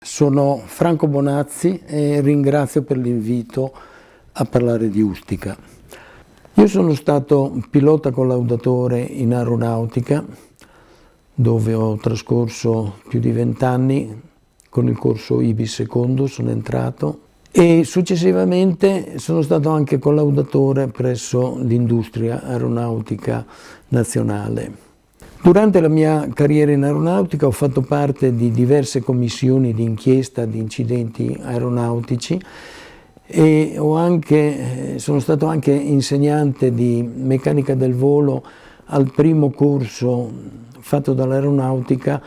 Sono Franco Bonazzi e ringrazio per l'invito a parlare di Ustica. Io sono stato pilota collaudatore in aeronautica, dove ho trascorso più di 20 anni, con il corso IBIS secondo sono entrato, e successivamente sono stato anche collaudatore presso l'Industria Aeronautica Nazionale. Durante la mia carriera in aeronautica ho fatto parte di diverse commissioni di inchiesta di incidenti aeronautici e sono stato anche insegnante di meccanica del volo al primo corso fatto dall'aeronautica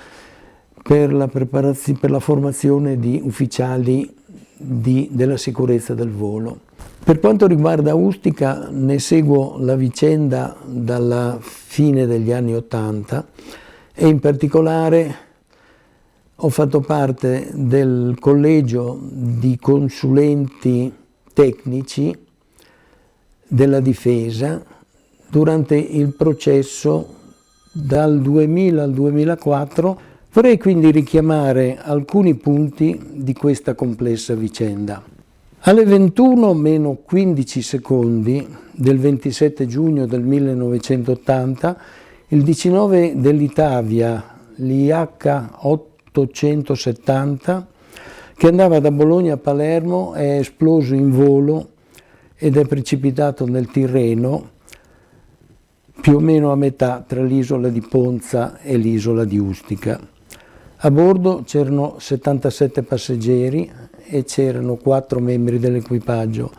per la formazione di ufficiali della sicurezza del volo. Per quanto riguarda Ustica, ne seguo la vicenda dalla fine degli anni '80 e in particolare ho fatto parte del collegio di consulenti tecnici della difesa durante il processo dal 2000 al 2004. Vorrei quindi richiamare alcuni punti di questa complessa vicenda. Alle 21:15 del 27 giugno del 1980, il 19 dell'Itavia, l'IH-870, che andava da Bologna a Palermo, è esploso in volo ed è precipitato nel Tirreno, più o meno a metà tra l'isola di Ponza e l'isola di Ustica. A bordo c'erano 77 passeggeri e c'erano 4 membri dell'equipaggio.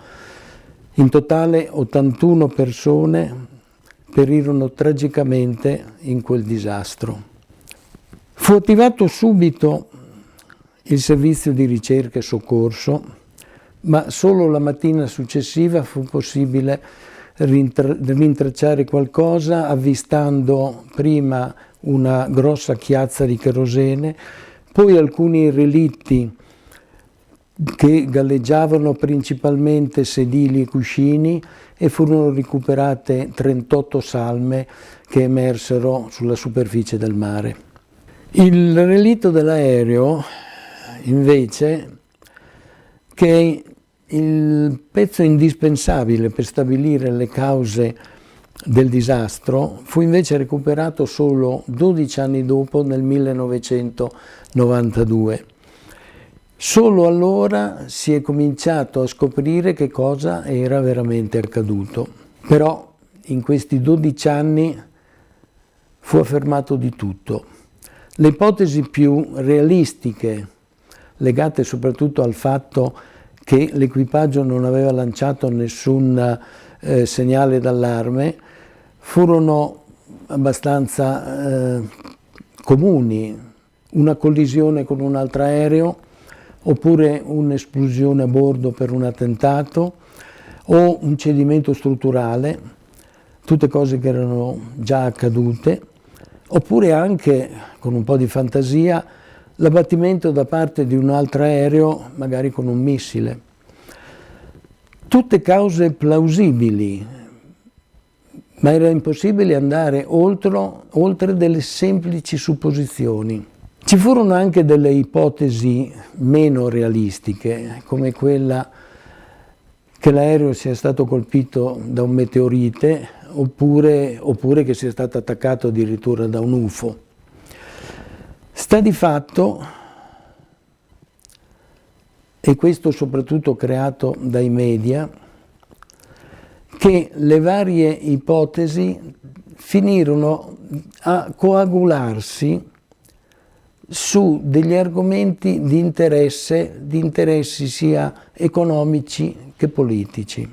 In totale 81 persone perirono tragicamente in quel disastro. Fu attivato subito il servizio di ricerca e soccorso, ma solo la mattina successiva fu possibile rintracciare qualcosa avvistando prima una grossa chiazza di kerosene, poi alcuni relitti che galleggiavano, principalmente sedili e cuscini, e furono recuperate 38 salme che emersero sulla superficie del mare. Il relitto dell'aereo, invece, che è il pezzo indispensabile per stabilire le cause del disastro, fu invece recuperato solo 12 anni dopo, nel 1992. Solo allora si è cominciato a scoprire che cosa era veramente accaduto. Però in questi 12 anni fu affermato di tutto. Le ipotesi più realistiche, legate soprattutto al fatto che l'equipaggio non aveva lanciato nessun segnale d'allarme, furono abbastanza comuni: una collisione con un altro aereo, oppure un'esplosione a bordo per un attentato, o un cedimento strutturale, tutte cose che erano già accadute, oppure anche, con un po' di fantasia, l'abbattimento da parte di un altro aereo, magari con un missile. Tutte cause plausibili, ma era impossibile andare oltre delle semplici supposizioni. Ci furono anche delle ipotesi meno realistiche, come quella che l'aereo sia stato colpito da un meteorite, oppure che sia stato attaccato addirittura da un UFO. Sta di fatto, e questo soprattutto creato dai media, che le varie ipotesi finirono a coagularsi su degli argomenti di interessi sia economici che politici.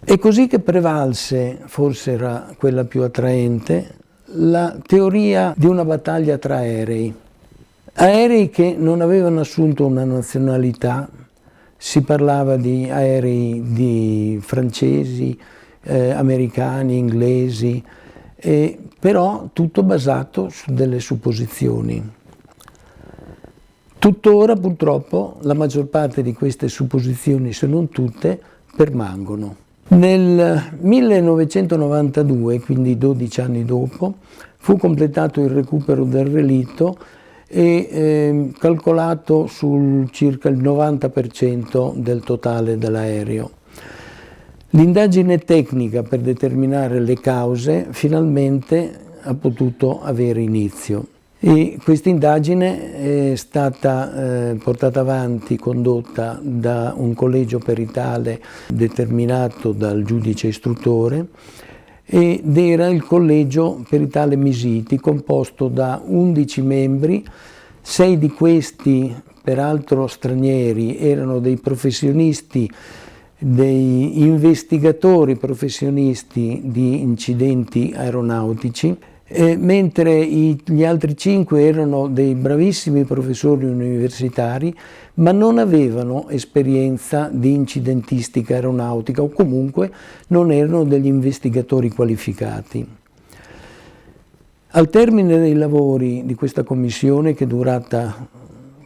È così che prevalse, forse era quella più attraente, la teoria di una battaglia tra aerei. Aerei che non avevano assunto una nazionalità, si parlava di aerei di francesi, americani, inglesi, però tutto basato su delle supposizioni. Tuttora purtroppo la maggior parte di queste supposizioni, se non tutte, permangono. Nel 1992, quindi 12 anni dopo, fu completato il recupero del relitto e calcolato sul circa il 90% del totale dell'aereo. L'indagine tecnica per determinare le cause finalmente ha potuto avere inizio. E questa indagine è stata portata avanti, condotta da un collegio peritale determinato dal giudice istruttore, ed era il collegio peritale Misiti, composto da 11 membri, 6 di questi, peraltro stranieri, erano dei professionisti, dei investigatori professionisti di incidenti aeronautici, mentre gli altri 5 erano dei bravissimi professori universitari, ma non avevano esperienza di incidentistica aeronautica o comunque non erano degli investigatori qualificati. Al termine dei lavori di questa commissione, che è durata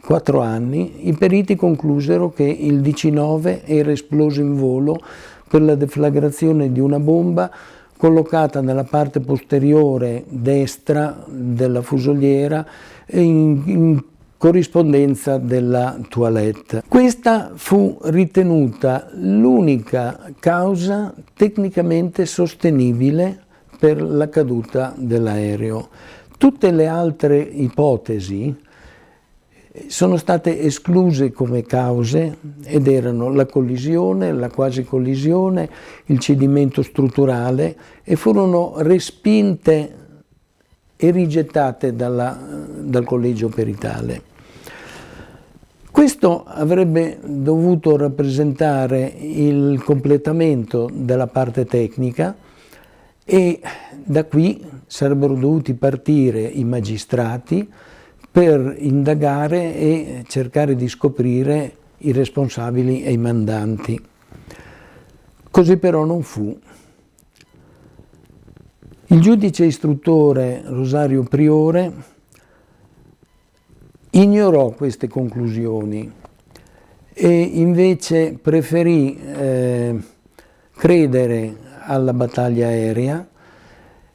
4 anni, i periti conclusero che il DC-9 era esploso in volo per la deflagrazione di una bomba collocata nella parte posteriore destra della fusoliera in corrispondenza della toilette. Questa fu ritenuta l'unica causa tecnicamente sostenibile per la caduta dell'aereo. Tutte le altre ipotesi sono state escluse come cause ed erano la collisione, la quasi collisione, il cedimento strutturale, e furono respinte e rigettate dal collegio peritale. Questo avrebbe dovuto rappresentare il completamento della parte tecnica e da qui sarebbero dovuti partire i magistrati per indagare e cercare di scoprire i responsabili e i mandanti. Così però non fu. Il giudice istruttore Rosario Priore ignorò queste conclusioni e invece preferì credere alla battaglia aerea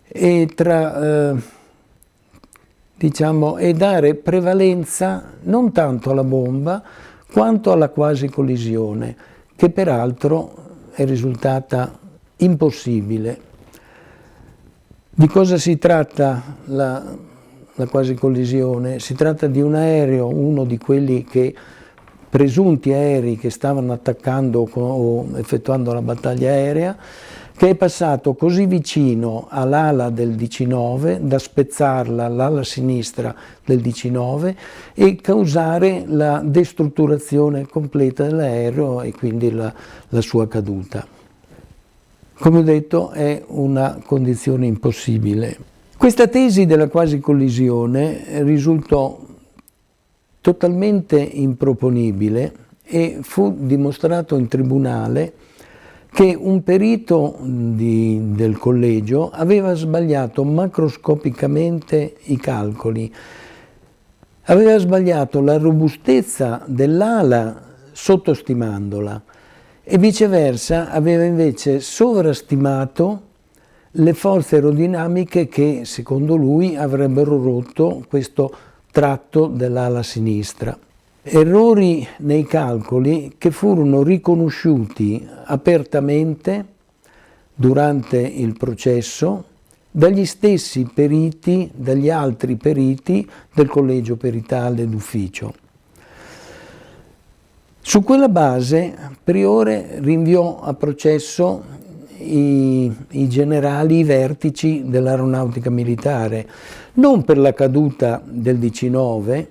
e e dare prevalenza non tanto alla bomba quanto alla quasi collisione, che peraltro è risultata impossibile. Di cosa si tratta la quasi collisione? Si tratta di un aereo, uno di quelli presunti aerei che stavano attaccando o effettuando la battaglia aerea, che è passato così vicino all'ala del DC-9 da spezzarla all'ala sinistra del DC-9 e causare la destrutturazione completa dell'aereo e quindi la sua caduta. Come ho detto, è una condizione impossibile. Questa tesi della quasi collisione risultò totalmente improponibile e fu dimostrato in tribunale che un perito del collegio aveva sbagliato macroscopicamente i calcoli, aveva sbagliato la robustezza dell'ala sottostimandola e viceversa aveva invece sovrastimato le forze aerodinamiche che secondo lui avrebbero rotto questo tratto dell'ala sinistra. Errori nei calcoli che furono riconosciuti apertamente durante il processo dagli stessi periti, dagli altri periti del collegio peritale d'ufficio. Su quella base Priore rinviò a processo i generali, i vertici dell'aeronautica militare, non per la caduta del DC-9,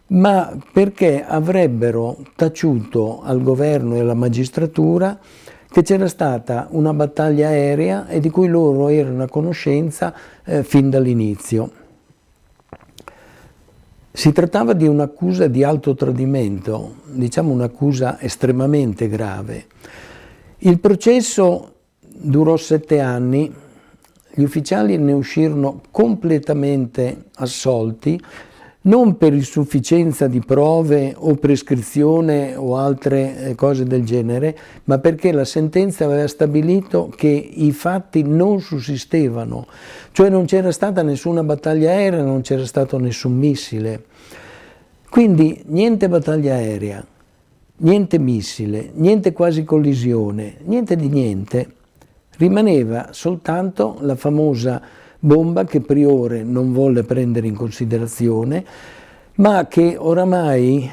ma perché avrebbero taciuto al governo e alla magistratura che c'era stata una battaglia aerea e di cui loro erano a conoscenza fin dall'inizio. Si trattava di un'accusa di alto tradimento, diciamo un'accusa estremamente grave. Il processo durò 7 anni, gli ufficiali ne uscirono completamente assolti, non per insufficienza di prove o prescrizione o altre cose del genere, ma perché la sentenza aveva stabilito che i fatti non sussistevano, cioè non c'era stata nessuna battaglia aerea, non c'era stato nessun missile. Quindi niente battaglia aerea, niente missile, niente quasi collisione, niente di niente. Rimaneva soltanto la famosa bomba che Priore non volle prendere in considerazione, ma che oramai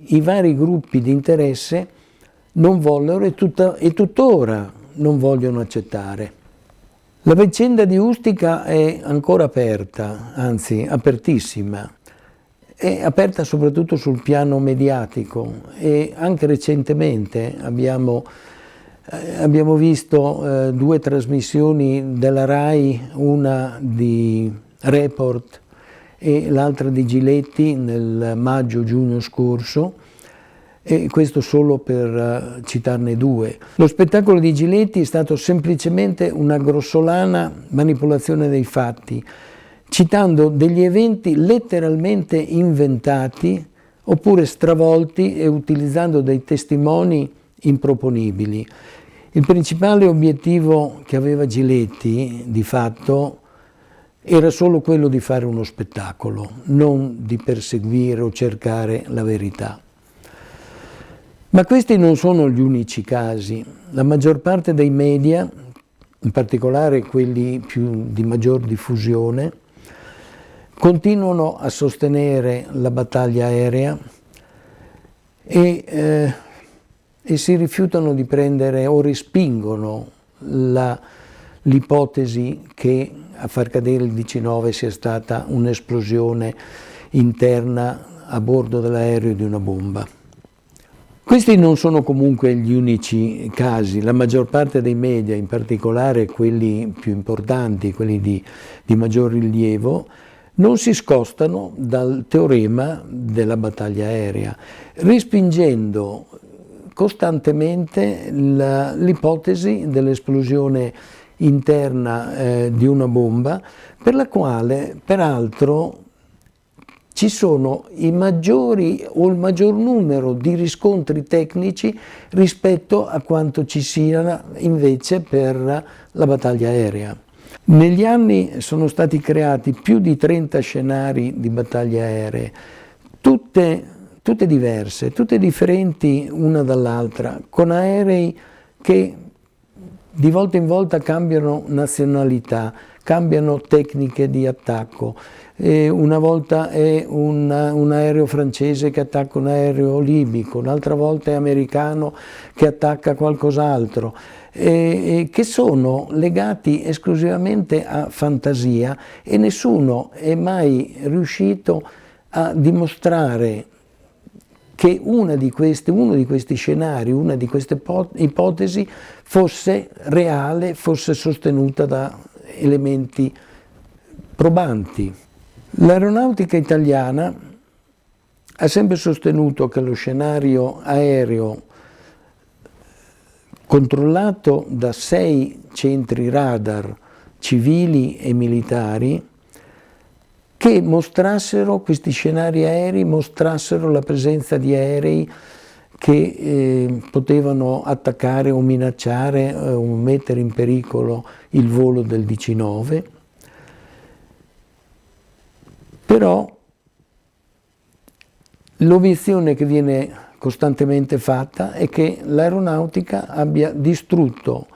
i vari gruppi di interesse non vollero e tuttora non vogliono accettare. La vicenda di Ustica è ancora aperta, anzi apertissima. È aperta soprattutto sul piano mediatico e anche recentemente abbiamo visto 2 trasmissioni della RAI, una di Report e l'altra di Giletti nel maggio-giugno scorso, e questo solo per citarne 2. Lo spettacolo di Giletti è stato semplicemente una grossolana manipolazione dei fatti, citando degli eventi letteralmente inventati oppure stravolti e utilizzando dei testimoni improponibili. Il principale obiettivo che aveva Giletti, di fatto, era solo quello di fare uno spettacolo, non di perseguire o cercare la verità. Ma questi non sono gli unici casi. La maggior parte dei media, in particolare quelli di maggior diffusione, continuano a sostenere la battaglia aerea e si rifiutano di prendere o respingono l'ipotesi che a far cadere il DC-9 sia stata un'esplosione interna a bordo dell'aereo di una bomba. Questi non sono comunque gli unici casi. La maggior parte dei media, in particolare quelli più importanti, quelli di maggior rilievo, non si scostano dal teorema della battaglia aerea, respingendo costantemente l'ipotesi dell'esplosione interna di una bomba, per la quale peraltro ci sono i maggiori o il maggior numero di riscontri tecnici rispetto a quanto ci sia invece per la battaglia aerea. Negli anni sono stati creati più di 30 scenari di battaglie aeree, tutte diverse, tutte differenti una dall'altra, con aerei che di volta in volta cambiano nazionalità, cambiano tecniche di attacco. Una volta è un aereo francese che attacca un aereo libico, un'altra volta è americano che attacca qualcos'altro, che sono legati esclusivamente a fantasia e nessuno è mai riuscito a dimostrare che uno di questi scenari, una di queste ipotesi fosse reale, fosse sostenuta da elementi probanti. L'aeronautica italiana ha sempre sostenuto che lo scenario aereo controllato da 6 centri radar civili e militari che mostrassero, questi scenari aerei mostrassero la presenza di aerei che potevano attaccare o minacciare o mettere in pericolo il volo del DC-9. Però l'obiezione che viene costantemente fatta è che l'aeronautica abbia distrutto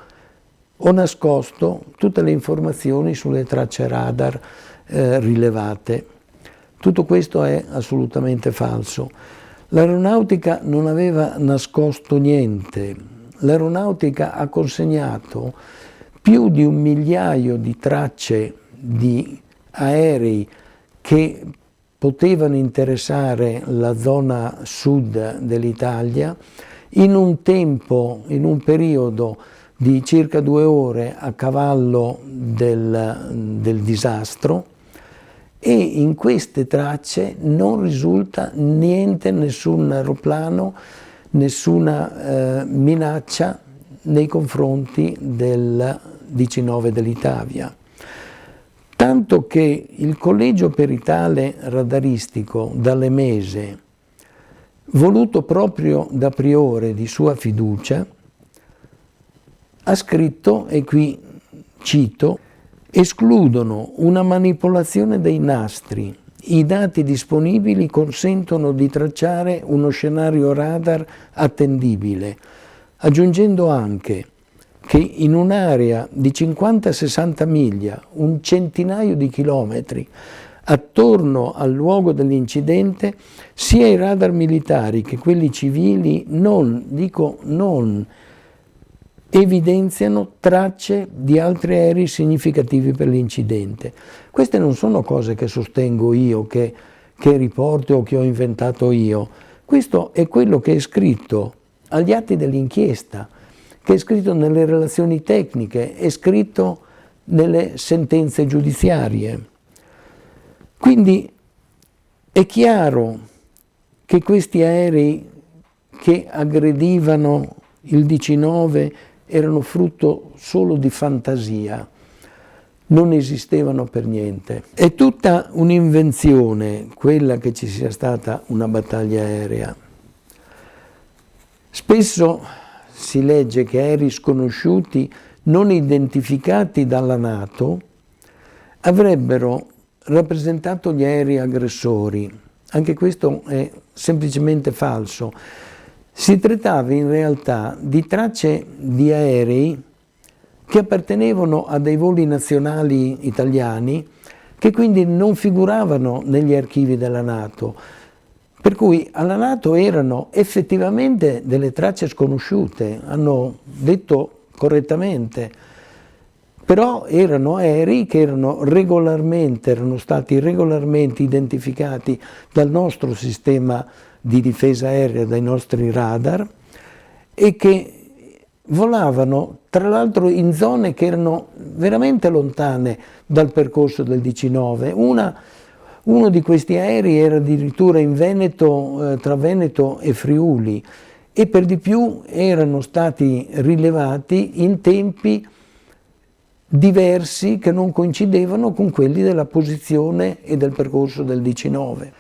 o nascosto tutte le informazioni sulle tracce radar rilevate. Tutto questo è assolutamente falso. L'aeronautica non aveva nascosto niente. L'aeronautica ha consegnato più di 1 migliaio di tracce di aerei che potevano interessare la zona sud dell'Italia in un periodo di circa 2 ore a cavallo del disastro, e in queste tracce non risulta niente, nessun aeroplano, nessuna minaccia nei confronti del DC-9 dell'Italia. tanto che il Collegio Peritale Radaristico Dalemese, voluto proprio da Priore di sua fiducia, ha scritto, e qui cito: escludono una manipolazione dei nastri. I dati disponibili consentono di tracciare uno scenario radar attendibile, aggiungendo anche che in un'area di 50-60 miglia, un centinaio di chilometri, attorno al luogo dell'incidente, sia i radar militari che quelli civili non evidenziano tracce di altri aerei significativi per l'incidente. Queste non sono cose che sostengo io, che riporto o che ho inventato io. Questo è quello che è scritto agli atti dell'inchiesta, che è scritto nelle relazioni tecniche, è scritto nelle sentenze giudiziarie. Quindi è chiaro che questi aerei che aggredivano il 19 erano frutto solo di fantasia, non esistevano per niente. È tutta un'invenzione quella che ci sia stata una battaglia aerea. Spesso si legge che aerei sconosciuti non identificati dalla NATO avrebbero rappresentato gli aerei aggressori. Anche questo è semplicemente falso. Si trattava in realtà di tracce di aerei che appartenevano a dei voli nazionali italiani, che quindi non figuravano negli archivi della NATO, per cui alla NATO erano effettivamente delle tracce sconosciute, hanno detto correttamente, però erano aerei che erano stati regolarmente identificati dal nostro sistema di difesa aerea, dai nostri radar, e che volavano tra l'altro in zone che erano veramente lontane dal percorso del 19. Uno di questi aerei era addirittura in Veneto, tra Veneto e Friuli, e per di più erano stati rilevati in tempi diversi che non coincidevano con quelli della posizione e del percorso del 19.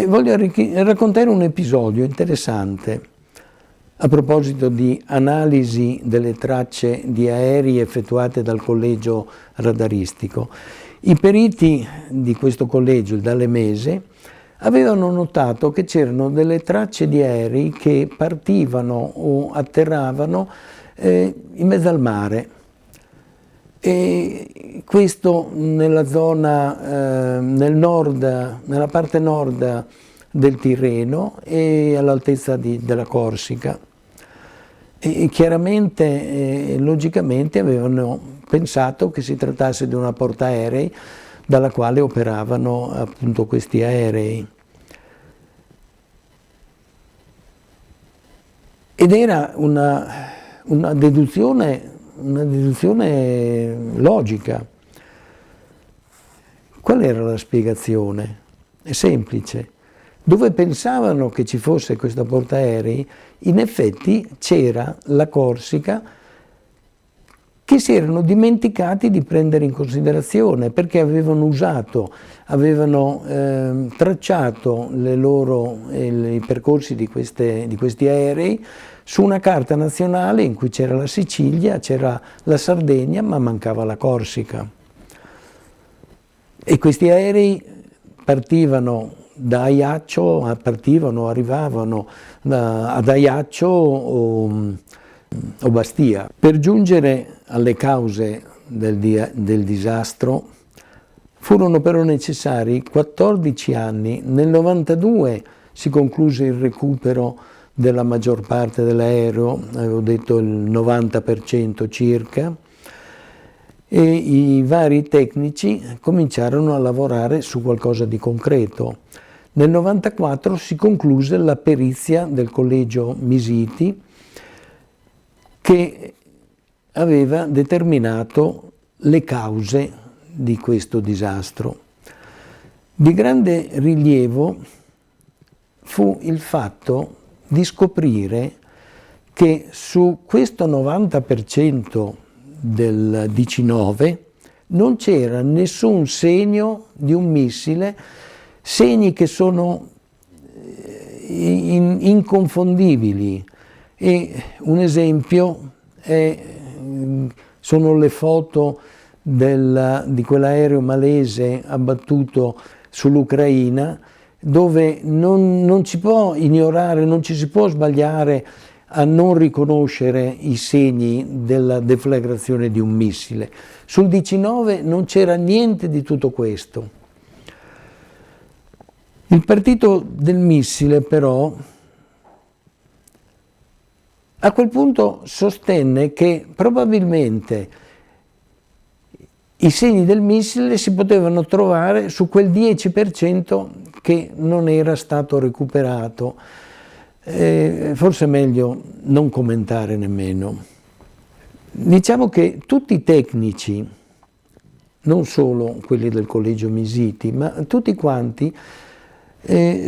Voglio raccontare un episodio interessante a proposito di analisi delle tracce di aerei effettuate dal collegio radaristico. I periti di questo collegio, il Dalemese, avevano notato che c'erano delle tracce di aerei che partivano o atterravano in mezzo al mare. E questo nella zona, nella parte nord del Tirreno e all'altezza della Corsica. E chiaramente, logicamente, avevano pensato che si trattasse di una portaerei dalla quale operavano appunto questi aerei. Ed era una deduzione logica. Qual era la spiegazione? È semplice. Dove pensavano che ci fosse questo portaerei, in effetti c'era la Corsica, che si erano dimenticati di prendere in considerazione, perché avevano tracciato i percorsi di questi aerei su una carta nazionale in cui c'era la Sicilia, c'era la Sardegna, ma mancava la Corsica. E questi aerei partivano da Ajaccio, arrivavano ad Ajaccio o Bastia. Per giungere alle cause del disastro furono però necessari 14 anni. Nel 92 si concluse il recupero della maggior parte dell'aereo, avevo detto il 90% circa, e i vari tecnici cominciarono a lavorare su qualcosa di concreto. Nel 94 si concluse la perizia del collegio Misiti, che aveva determinato le cause di questo disastro. Di grande rilievo fu il fatto di scoprire che su questo 90% del 19 non c'era nessun segno di un missile, segni che sono inconfondibili. E un esempio sono le foto di quell'aereo malese abbattuto sull'Ucraina, dove non si può ignorare, non ci si può sbagliare a non riconoscere i segni della deflagrazione di un missile. Sul 19 non c'era niente di tutto questo. Il partito del missile però a quel punto sostenne che probabilmente i segni del missile si potevano trovare su quel 10% che non era stato recuperato. Forse è meglio non commentare nemmeno. Diciamo che tutti i tecnici, non solo quelli del Collegio Misiti, ma tutti quanti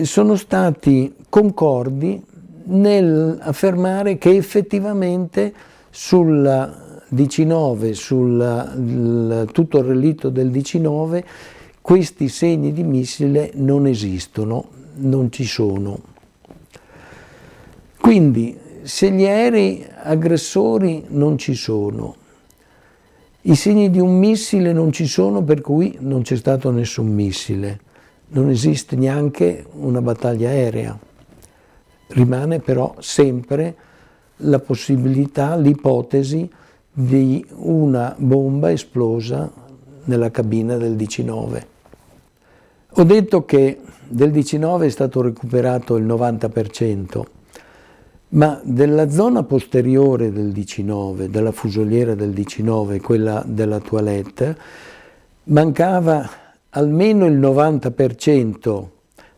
sono stati concordi nell'affermare che effettivamente sul 19, tutto il relitto del 19, questi segni di missile non esistono, non ci sono. Quindi, se gli aerei aggressori non ci sono, i segni di un missile non ci sono, per cui non c'è stato nessun missile, non esiste neanche una battaglia aerea. Rimane però sempre la possibilità, l'ipotesi di una bomba esplosa nella cabina del 19. Ho detto che del 19 è stato recuperato il 90%, ma della zona posteriore del 19, della fusoliera del 19, quella della toilette, mancava almeno il 90%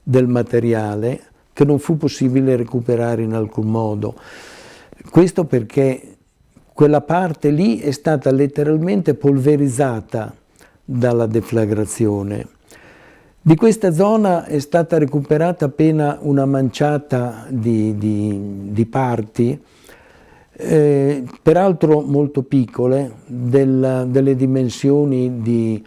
del materiale che non fu possibile recuperare in alcun modo. Questo perché quella parte lì è stata letteralmente polverizzata dalla deflagrazione. Di questa zona è stata recuperata appena una manciata di parti, peraltro molto piccole, delle dimensioni di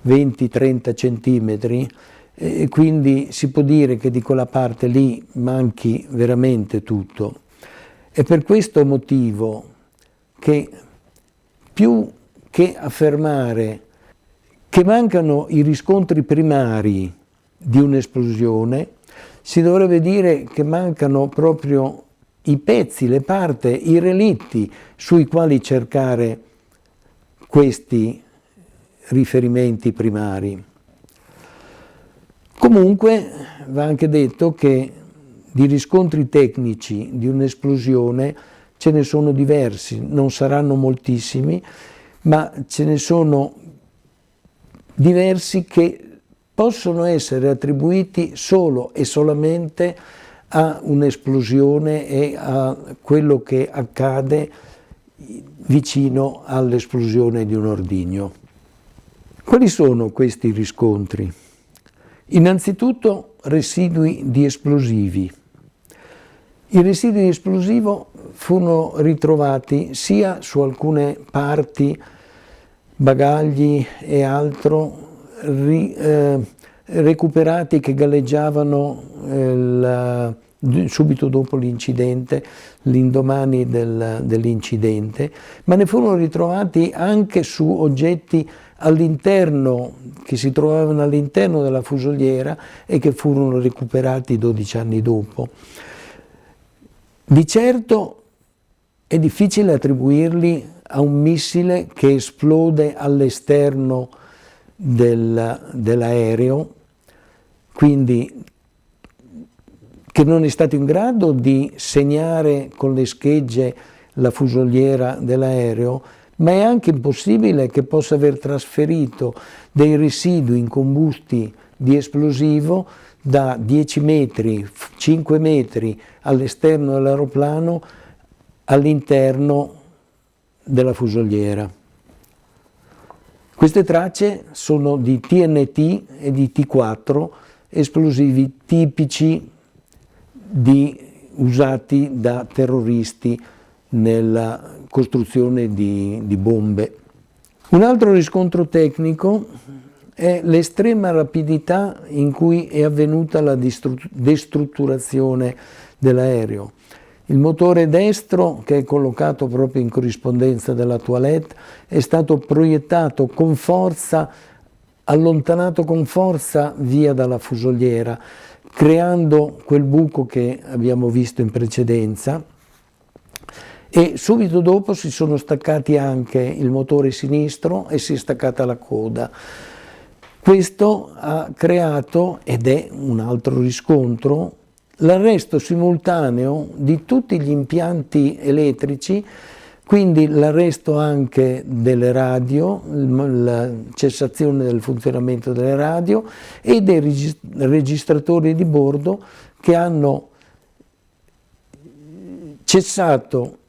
20-30 centimetri, e quindi si può dire che di quella parte lì manchi veramente tutto. È per questo motivo che più che affermare che mancano i riscontri primari di un'esplosione, si dovrebbe dire che mancano proprio i pezzi, le parti, i relitti sui quali cercare questi riferimenti primari. Comunque va anche detto che di riscontri tecnici di un'esplosione ce ne sono diversi, non saranno moltissimi, ma ce ne sono diversi che possono essere attribuiti solo e solamente a un'esplosione e a quello che accade vicino all'esplosione di un ordigno. Quali sono questi riscontri? Innanzitutto residui di esplosivi. I residui di esplosivo furono ritrovati sia su alcune parti, bagagli e altro, recuperati che galleggiavano subito dopo l'incidente, l'indomani dell'incidente, ma ne furono ritrovati anche su oggetti all'interno, che si trovavano all'interno della fusoliera e che furono recuperati 12 anni dopo. Di certo è difficile attribuirli a un missile che esplode all'esterno dell'aereo, quindi che non è stato in grado di segnare con le schegge la fusoliera dell'aereo, ma è anche impossibile che possa aver trasferito dei residui incombusti di esplosivo da 10 metri, 5 metri all'esterno dell'aeroplano all'interno della fusoliera. Queste tracce sono di TNT e di T4, esplosivi tipici usati da terroristi nella costruzione di bombe. Un altro riscontro tecnico è l'estrema rapidità in cui è avvenuta la destrutturazione dell'aereo. Il motore destro, che è collocato proprio in corrispondenza della toilette, è stato proiettato con forza, allontanato con forza via dalla fusoliera, creando quel buco che abbiamo visto in precedenza, e subito dopo si sono staccati anche il motore sinistro e si è staccata la coda. Questo ha creato, ed è un altro riscontro, l'arresto simultaneo di tutti gli impianti elettrici, quindi l'arresto anche delle radio, la cessazione del funzionamento delle radio e dei registratori di bordo che hanno cessato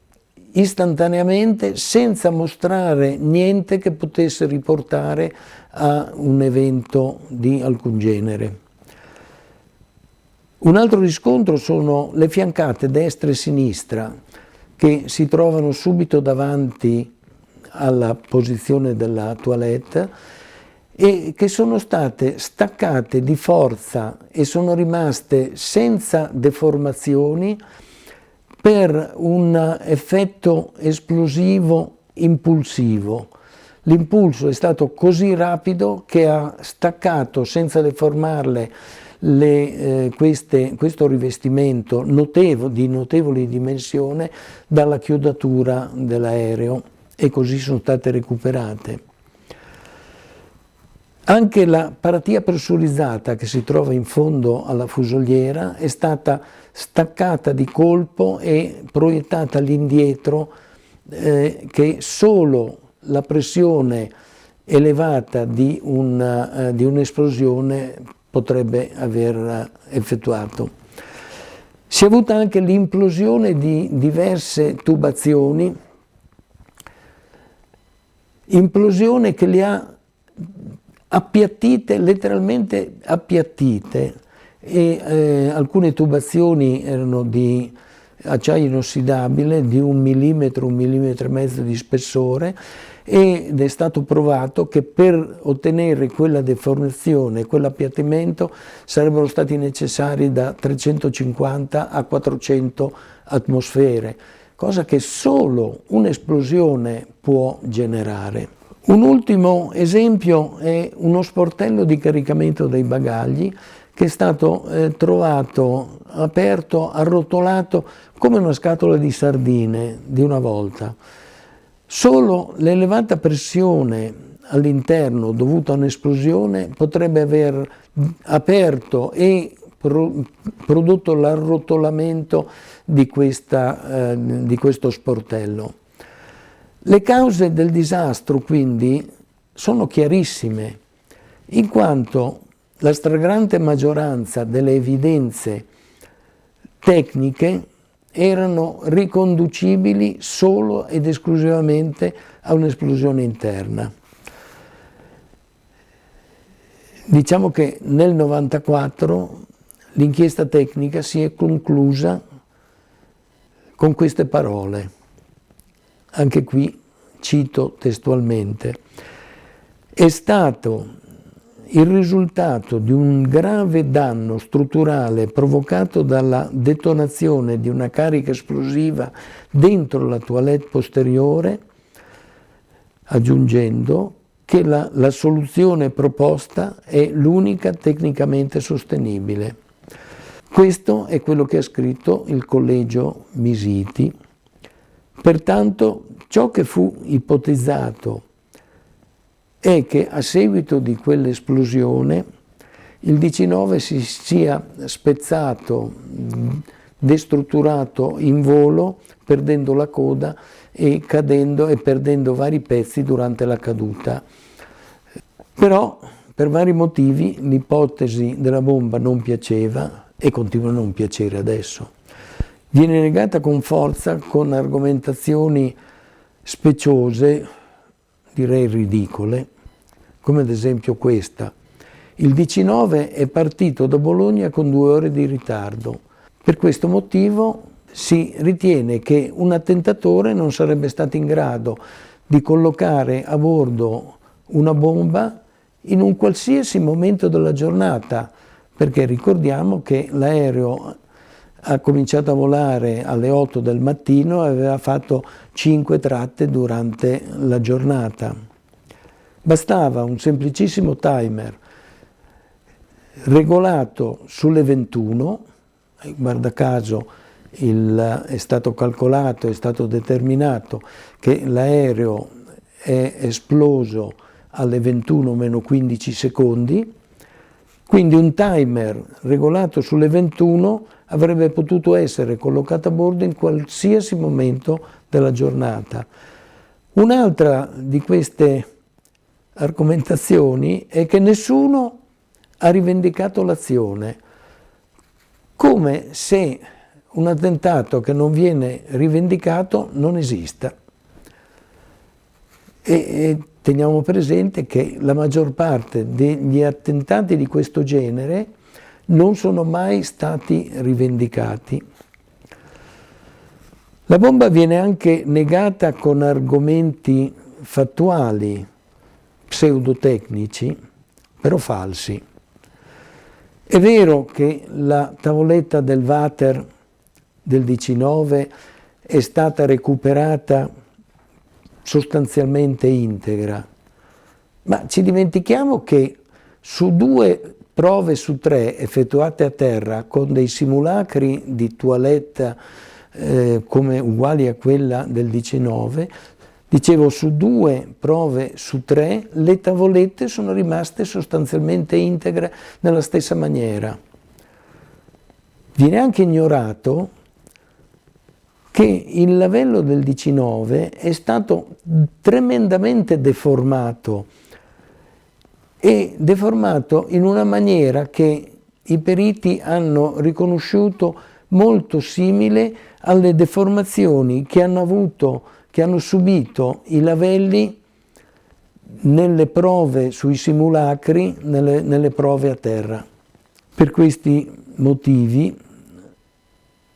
istantaneamente senza mostrare niente che potesse riportare a un evento di alcun genere. Un altro riscontro sono le fiancate destra e sinistra che si trovano subito davanti alla posizione della toilette e che sono state staccate di forza e sono rimaste senza deformazioni per un effetto esplosivo impulsivo. L'impulso è stato così rapido che ha staccato senza deformarle questo rivestimento di notevoli dimensioni dalla chiodatura dell'aereo e così sono state recuperate. Anche la paratia pressurizzata che si trova in fondo alla fusoliera è stata staccata di colpo e proiettata all'indietro, che solo la pressione elevata di un'esplosione potrebbe aver effettuato. Si è avuta anche l'implosione di diverse tubazioni, implosione che le ha appiattite, letteralmente appiattite, e alcune tubazioni erano di acciaio inossidabile di 1 millimetro, 1,5 millimetri di spessore, ed è stato provato che per ottenere quella deformazione, quell'appiattimento, sarebbero stati necessari da 350 a 400 atmosfere, cosa che solo un'esplosione può generare. Un ultimo esempio è uno sportello di caricamento dei bagagli che è stato trovato aperto, arrotolato come una scatola di sardine di una volta. Solo l'elevata pressione all'interno dovuta a un'esplosione potrebbe aver aperto e prodotto l'arrotolamento di questo sportello. Le cause del disastro quindi sono chiarissime, in quanto la stragrande maggioranza delle evidenze tecniche erano riconducibili solo ed esclusivamente a un'esplosione interna. Diciamo che nel 1994 l'inchiesta tecnica si è conclusa con queste parole. Anche qui cito testualmente: è stato il risultato di un grave danno strutturale provocato dalla detonazione di una carica esplosiva dentro la toilette posteriore, aggiungendo che la soluzione proposta è l'unica tecnicamente sostenibile. Questo è quello che ha scritto il collegio Misiti. Pertanto, ciò che fu ipotizzato è che a seguito di quell'esplosione il DC-9 si sia spezzato, destrutturato in volo, perdendo la coda e cadendo e perdendo vari pezzi durante la caduta. Però, per vari motivi, l'ipotesi della bomba non piaceva e continua a non piacere adesso. Viene negata con forza con argomentazioni speciose, direi ridicole, come ad esempio questa: il DC-9 è partito da Bologna con 2 ore di ritardo. Per questo motivo si ritiene che un attentatore non sarebbe stato in grado di collocare a bordo una bomba in un qualsiasi momento della giornata, perché ricordiamo che l'aereo ha cominciato a volare alle 8 del mattino e aveva fatto 5 tratte durante la giornata. Bastava un semplicissimo timer regolato sulle 21, guarda caso è stato calcolato, è stato determinato che l'aereo è esploso alle 21 meno 15 secondi, quindi un timer regolato sulle 21 avrebbe potuto essere collocato a bordo in qualsiasi momento della giornata. Un'altra di queste argomentazioni è che nessuno ha rivendicato l'azione, come se un attentato che non viene rivendicato non esista. E teniamo presente che la maggior parte degli attentati di questo genere non sono mai stati rivendicati. La bomba viene anche negata con argomenti fattuali, pseudotecnici, però falsi. È vero che la tavoletta del water del 19 è stata recuperata sostanzialmente integra, ma ci dimentichiamo che su 2 prove su 3 effettuate a terra con dei simulacri di toilette come uguali a quella del 19, dicevo, su 2 prove su 3 le tavolette sono rimaste sostanzialmente integre nella stessa maniera. Viene anche ignorato che il lavello del 19 è stato tremendamente deformato, e deformato in una maniera che i periti hanno riconosciuto molto simile alle deformazioni che hanno subito i lavelli nelle prove sui simulacri, nelle prove a terra. Per questi motivi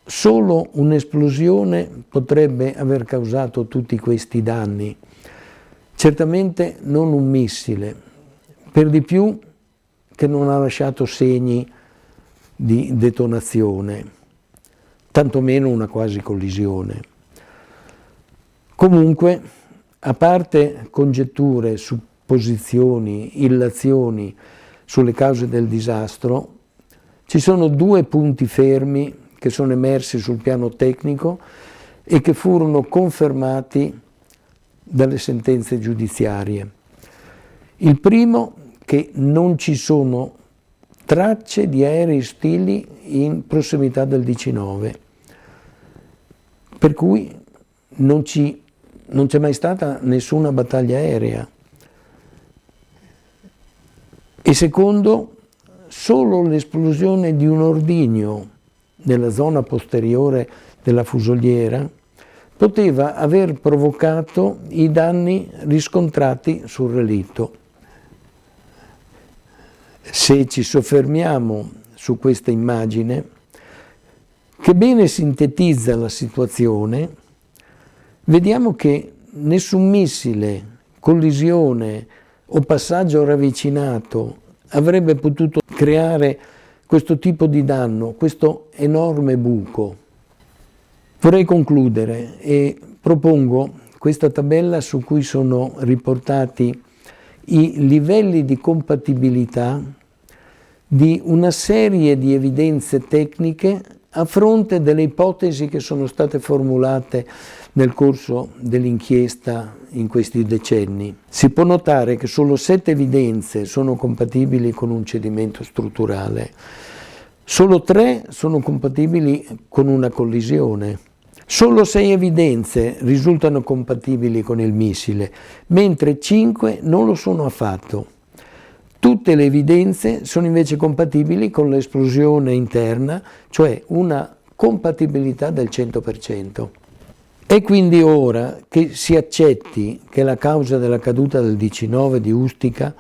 solo un'esplosione potrebbe aver causato tutti questi danni, certamente non un missile, per di più che non ha lasciato segni di detonazione, tantomeno una quasi collisione. Comunque, a parte congetture, supposizioni, illazioni sulle cause del disastro, ci sono 2 punti fermi che sono emersi sul piano tecnico e che furono confermati dalle sentenze giudiziarie. Il primo, che non ci sono tracce di aerei ostili in prossimità del 19, per cui non c'è mai stata nessuna battaglia aerea. E secondo, solo l'esplosione di un ordigno nella zona posteriore della fusoliera poteva aver provocato i danni riscontrati sul relitto. Se ci soffermiamo su questa immagine, che bene sintetizza la situazione, vediamo che nessun missile, collisione o passaggio ravvicinato avrebbe potuto creare questo tipo di danno, questo enorme buco. Vorrei concludere e propongo questa tabella su cui sono riportati i livelli di compatibilità di una serie di evidenze tecniche a fronte delle ipotesi che sono state formulate nel corso dell'inchiesta in questi decenni. Si può notare che solo 7 evidenze sono compatibili con un cedimento strutturale, solo 3 sono compatibili con una collisione, solo 6 evidenze risultano compatibili con il missile, mentre 5 non lo sono affatto. Tutte le evidenze sono invece compatibili con l'esplosione interna, cioè una compatibilità del 100%. È quindi ora che si accetti che la causa della caduta del 19 di Ustica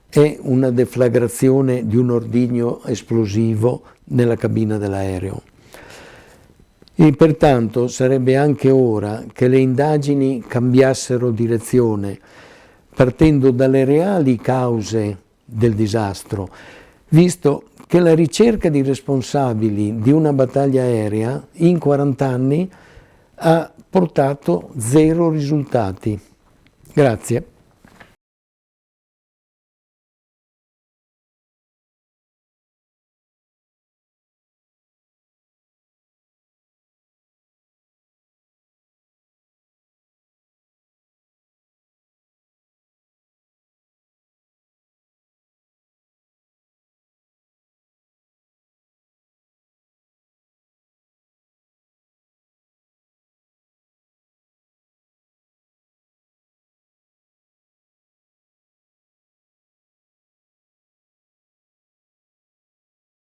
è una deflagrazione di un ordigno esplosivo nella cabina dell'aereo. E pertanto sarebbe anche ora che le indagini cambiassero direzione, partendo dalle reali cause del disastro, visto che la ricerca di responsabili di una battaglia aerea in 40 anni ha portato 0 risultati. Grazie.